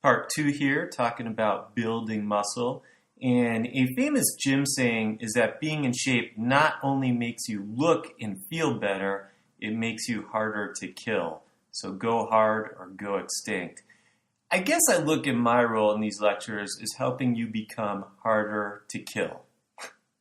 Part two here, talking about building muscle. And a famous gym saying is that being in shape not only makes you look and feel better, it makes you harder to kill. So go hard or go extinct. I guess I look at my role in these lectures as helping you become harder to kill.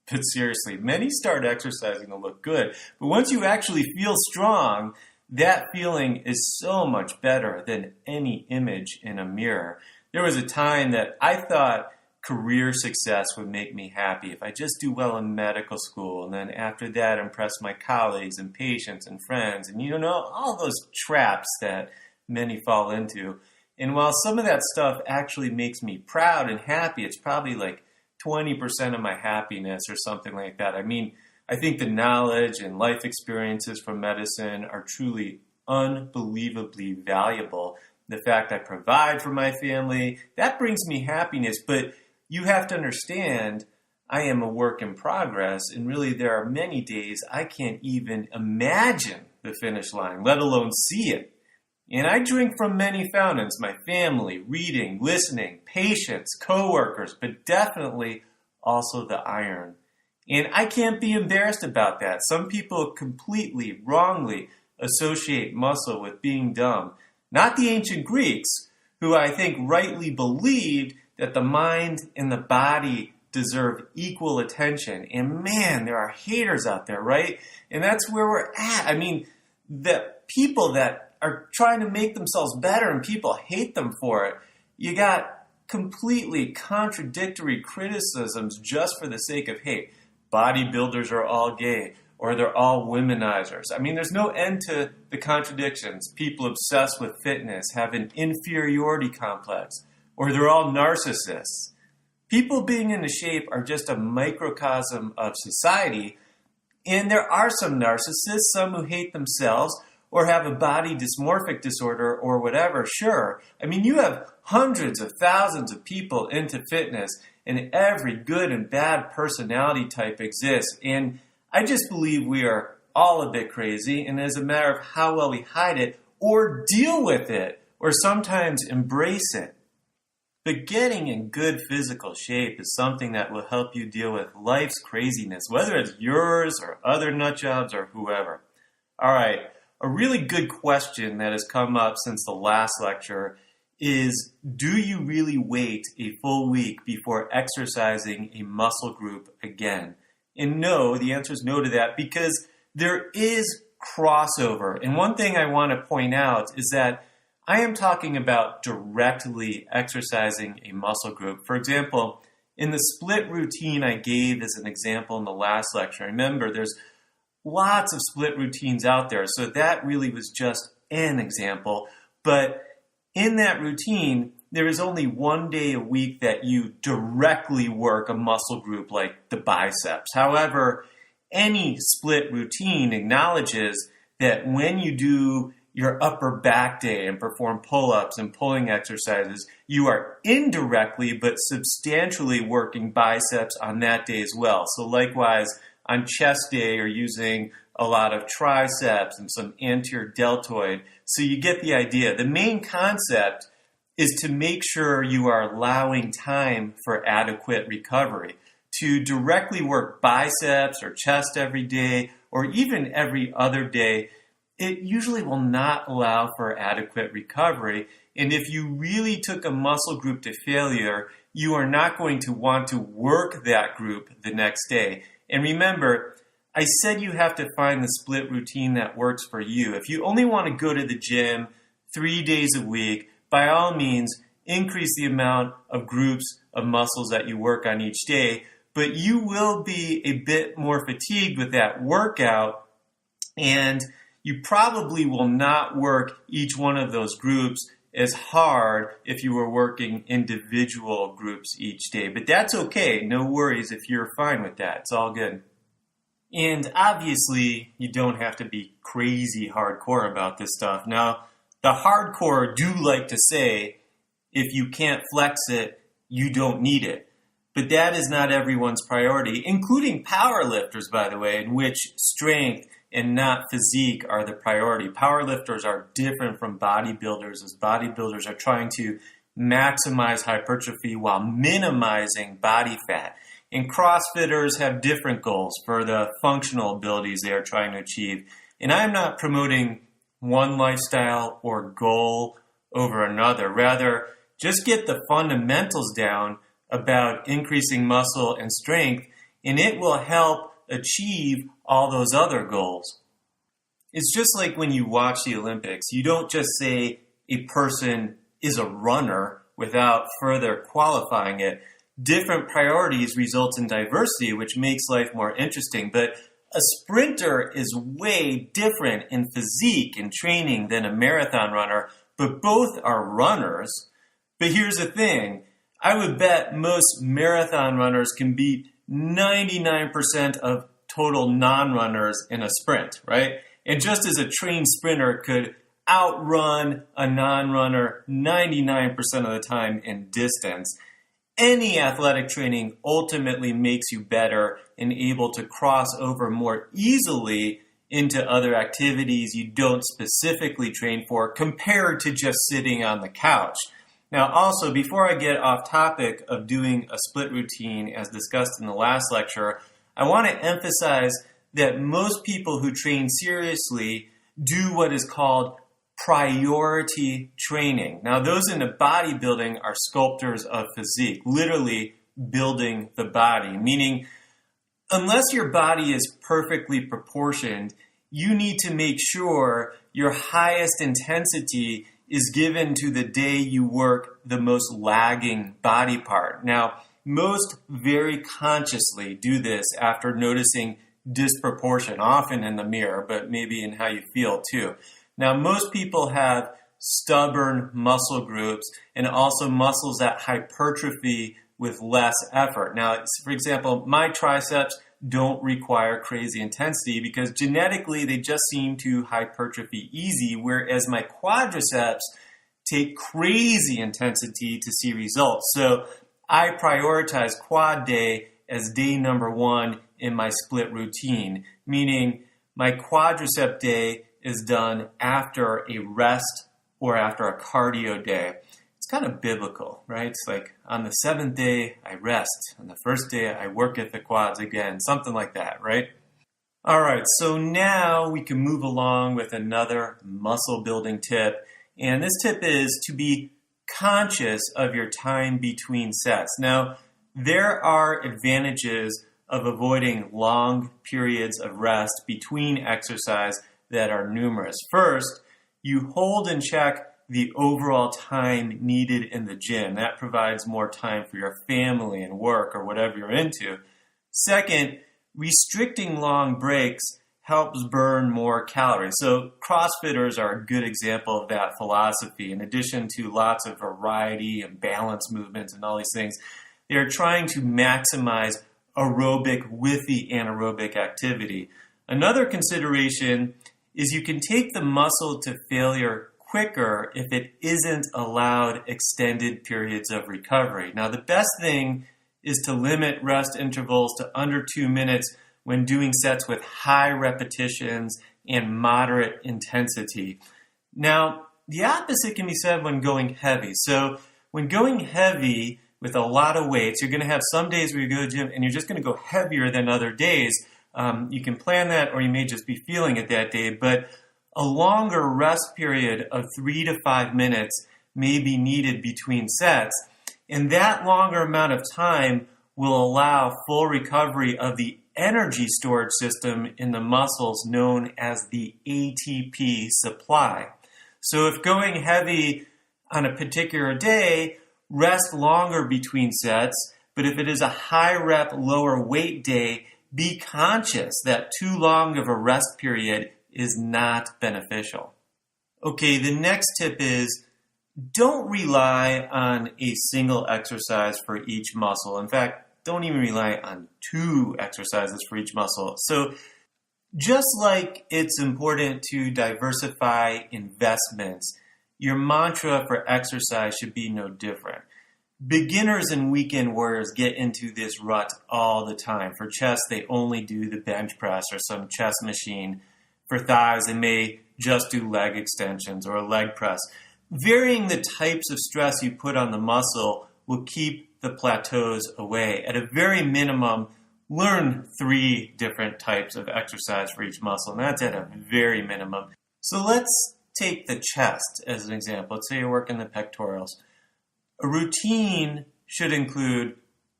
But seriously, many start exercising to look good. But once you actually feel strong, that feeling is so much better than any image in a mirror. There was a time that I thought career success would make me happy if I just do well in medical school, and then after that impress my colleagues and patients and friends, and all those traps that many fall into. And while some of that stuff actually makes me proud and happy, it's probably like 20% of my happiness or something like that. I think the knowledge and life experiences from medicine are truly unbelievably valuable. The fact I provide for my family, that brings me happiness. But you have to understand, I am a work in progress. And really, there are many days I can't even imagine the finish line, let alone see it. And I drink from many fountains, my family, reading, listening, patients, coworkers, but definitely also the iron. And I can't be embarrassed about that. Some people completely, wrongly associate muscle with being dumb. Not the ancient Greeks, who I think rightly believed that the mind and the body deserve equal attention. And man, there are haters out there, right? And that's where we're at. The people that are trying to make themselves better and people hate them for it. You got completely contradictory criticisms just for the sake of hate. Bodybuilders are all gay, or they're all womenizers. There's no end to the contradictions. People obsessed with fitness have an inferiority complex, or they're all narcissists. People being into shape are just a microcosm of society, and there are some narcissists, some who hate themselves, or have a body dysmorphic disorder or whatever, sure. You have hundreds of thousands of people into fitness, and every good and bad personality type exists. And I just believe we are all a bit crazy, and as a matter of how well we hide it, or deal with it, or sometimes embrace it. But getting in good physical shape is something that will help you deal with life's craziness, whether it's yours or other nut jobs or whoever. All right. A really good question that has come up since the last lecture is, do you really wait a full week before exercising a muscle group again? And no, the answer is no to that, because there is crossover. And one thing I want to point out is that I am talking about directly exercising a muscle group. For example, in the split routine I gave as an example in the last lecture, remember there's lots of split routines out there, so that really was just an example. But in that routine, there is only one day a week that you directly work a muscle group like the biceps. However, any split routine acknowledges that when you do your upper back day and perform pull-ups and pulling exercises, you are indirectly but substantially working biceps on that day as well. So likewise, on chest day, you're using a lot of triceps and some anterior deltoid. So you get the idea. The main concept is to make sure you are allowing time for adequate recovery. To directly work biceps or chest every day, or even every other day, it usually will not allow for adequate recovery. And if you really took a muscle group to failure, you are not going to want to work that group the next day. And remember, I said you have to find the split routine that works for you. If you only want to go to the gym 3 days a week, by all means, increase the amount of groups of muscles that you work on each day, but you will be a bit more fatigued with that workout, and you probably will not work each one of those groups as hard if you were working individual groups each day. But that's okay. No worries if you're fine with that. It's all good. And obviously, you don't have to be crazy hardcore about this stuff. Now, the hardcore do like to say, if you can't flex it, you don't need it. But that is not everyone's priority, including powerlifters, by the way, in which strength and not physique are the priority. Powerlifters are different from bodybuilders, as bodybuilders are trying to maximize hypertrophy while minimizing body fat. And CrossFitters have different goals for the functional abilities they are trying to achieve. And I'm not promoting one lifestyle or goal over another. Rather, just get the fundamentals down about increasing muscle and strength, and it will help achieve all those other goals. It's just like when you watch the Olympics. You don't just say a person is a runner without further qualifying it. Different priorities result in diversity, which makes life more interesting. But a sprinter is way different in physique and training than a marathon runner, but both are runners. But here's the thing. I would bet most marathon runners can beat 99% of total non-runners in a sprint, right? And just as a trained sprinter could outrun a non-runner 99% of the time in distance, any athletic training ultimately makes you better and able to cross over more easily into other activities you don't specifically train for compared to just sitting on the couch. Now, also, before I get off topic of doing a split routine as discussed in the last lecture, I want to emphasize that most people who train seriously do what is called priority training. Now, those into bodybuilding are sculptors of physique, literally building the body, meaning unless your body is perfectly proportioned, you need to make sure your highest intensity is given to the day you work the most lagging body part. Now, most very consciously do this after noticing disproportion, often in the mirror, but maybe in how you feel too. Now, most people have stubborn muscle groups and also muscles that hypertrophy with less effort. Now, for example, my triceps don't require crazy intensity because genetically they just seem to hypertrophy easy, whereas my quadriceps take crazy intensity to see results. So I prioritize quad day as day number 1 in my split routine, meaning my quadricep day is done after a rest or after a cardio day. It's kind of biblical, right? It's like on the 7th day, I rest. On the 1st day, I work at the quads again, something like that, right? All right, so now we can move along with another muscle building tip. And this tip is to be conscious of your time between sets. Now, there are advantages of avoiding long periods of rest between exercise that are numerous. First, you hold and check the overall time needed in the gym. That provides more time for your family and work or whatever you're into. Second, restricting long breaks helps burn more calories. So CrossFitters are a good example of that philosophy. In addition to lots of variety and balance movements and all these things, they're trying to maximize aerobic with the anaerobic activity. Another consideration is you can take the muscle to failure quicker if it isn't allowed extended periods of recovery. Now, the best thing is to limit rest intervals to under 2 minutes when doing sets with high repetitions and moderate intensity. Now, the opposite can be said when going heavy. So when going heavy with a lot of weights, you're going to have some days where you go to the gym and you're just going to go heavier than other days. You can plan that, or you may just be feeling it that day, but a longer rest period of 3 to 5 minutes may be needed between sets, and that longer amount of time will allow full recovery of the energy storage system in the muscles known as the ATP supply. So if going heavy on a particular day, rest longer between sets, but if it is a high rep, lower weight day, be conscious that too long of a rest period is not beneficial. Okay, the next tip is don't rely on a single exercise for each muscle. In fact, don't even rely on 2 exercises for each muscle. So just like it's important to diversify investments, your mantra for exercise should be no different. Beginners and weekend warriors get into this rut all the time. For chest, they only do the bench press or some chest machine. For thighs, they may just do leg extensions or a leg press. Varying the types of stress you put on the muscle will keep the plateaus away. At a very minimum, learn 3 different types of exercise for each muscle, and that's at a very minimum. So let's take the chest as an example. Let's say you're working the pectorals. A routine should include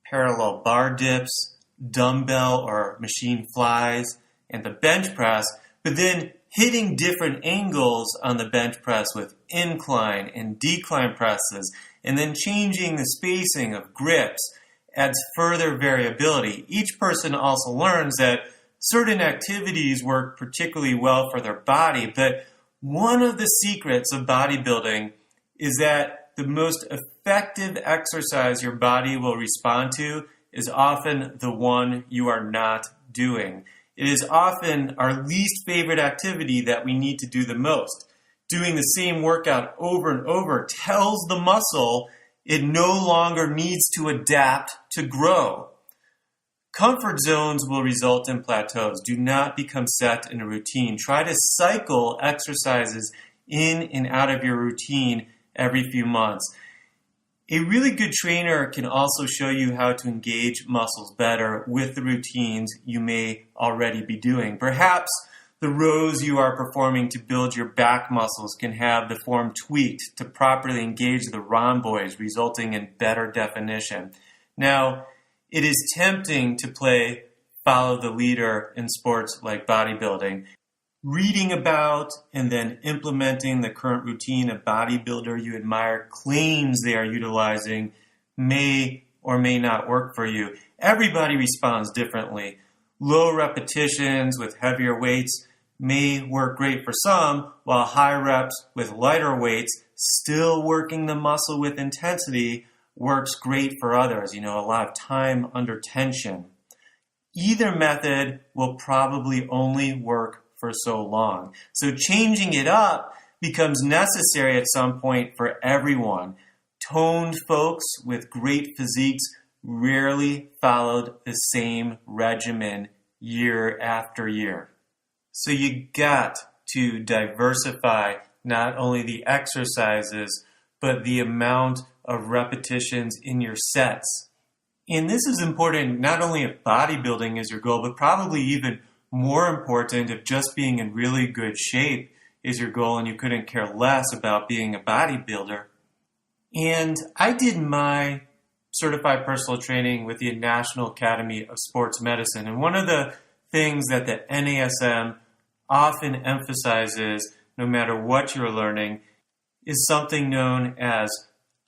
parallel bar dips, dumbbell or machine flies, and the bench press, but then hitting different angles on the bench press with incline and decline presses, and then changing the spacing of grips adds further variability. Each person also learns that certain activities work particularly well for their body, but one of the secrets of bodybuilding is that the most effective exercise your body will respond to is often the one you are not doing. It is often our least favorite activity that we need to do the most. Doing the same workout over and over tells the muscle it no longer needs to adapt to grow. Comfort zones will result in plateaus. Do not become set in a routine. Try to cycle exercises in and out of your routine every few months. A really good trainer can also show you how to engage muscles better with the routines you may already be doing. Perhaps the rows you are performing to build your back muscles can have the form tweaked to properly engage the rhomboids, resulting in better definition. Now, it is tempting to play follow the leader in sports like bodybuilding. Reading about and then implementing the current routine a bodybuilder you admire claims they are utilizing may or may not work for you. Everybody responds differently. Low repetitions with heavier weights may work great for some, while high reps with lighter weights, still working the muscle with intensity, works great for others. A lot of time under tension. Either method will probably only work for so long. So changing it up becomes necessary at some point for everyone. Toned folks with great physiques rarely followed the same regimen year after year. So you got to diversify not only the exercises, but the amount of repetitions in your sets. And this is important not only if bodybuilding is your goal, but probably even more important if just being in really good shape is your goal and you couldn't care less about being a bodybuilder. And I did my certified personal training with the National Academy of Sports Medicine. And one of the things that the NASM often emphasizes, no matter what you're learning, is something known as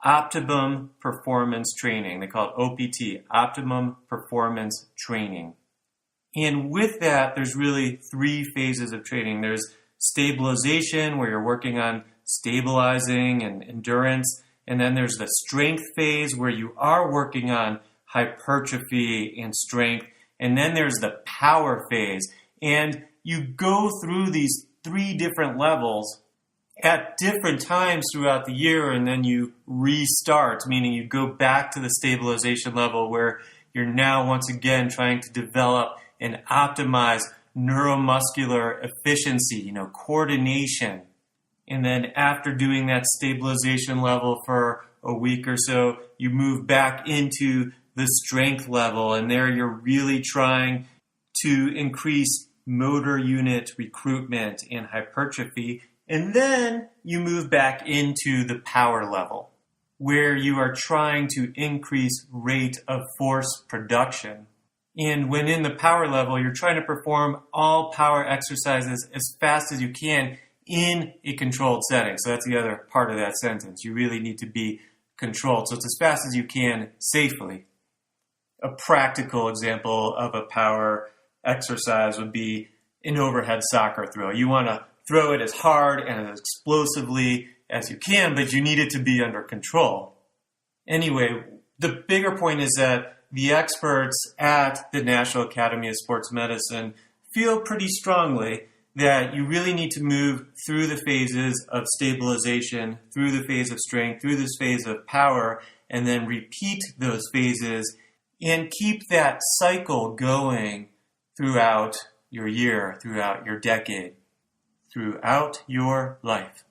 optimum performance training. They call it OPT, optimum performance training. And with that, there's really 3 phases of training. There's stabilization, where you're working on stabilizing and endurance. And then there's the strength phase, where you are working on hypertrophy and strength. And then there's the power phase. And you go through these 3 different levels at different times throughout the year, and then you restart, meaning you go back to the stabilization level where you're now once again trying to develop and optimize neuromuscular efficiency, coordination. And then after doing that stabilization level for a week or so, you move back into the strength level, and there you're really trying to increase motor unit recruitment and hypertrophy. And then you move back into the power level, where you are trying to increase rate of force production. And when in the power level, you're trying to perform all power exercises as fast as you can in a controlled setting. So that's the other part of that sentence. You really need to be controlled. So it's as fast as you can safely. A practical example of a power exercise would be an overhead soccer throw. You want to throw it as hard and as explosively as you can, but you need it to be under control. Anyway, the bigger point is that the experts at the National Academy of Sports Medicine feel pretty strongly that you really need to move through the phases of stabilization, through the phase of strength, through this phase of power, and then repeat those phases and keep that cycle going throughout your year, throughout your decade, throughout your life.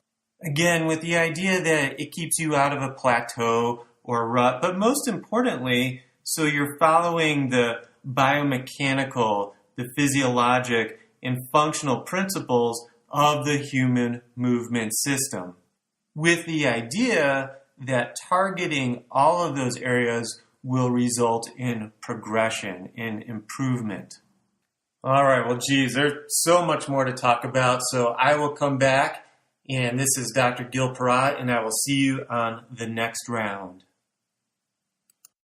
Again, with the idea that it keeps you out of a plateau or a rut, but most importantly, so you're following the biomechanical, the physiologic, and functional principles of the human movement system, with the idea that targeting all of those areas will result in progression, in improvement. All right, well, geez, there's so much more to talk about, so I will come back, and this is Dr. Gil Parat, and I will see you on the next round.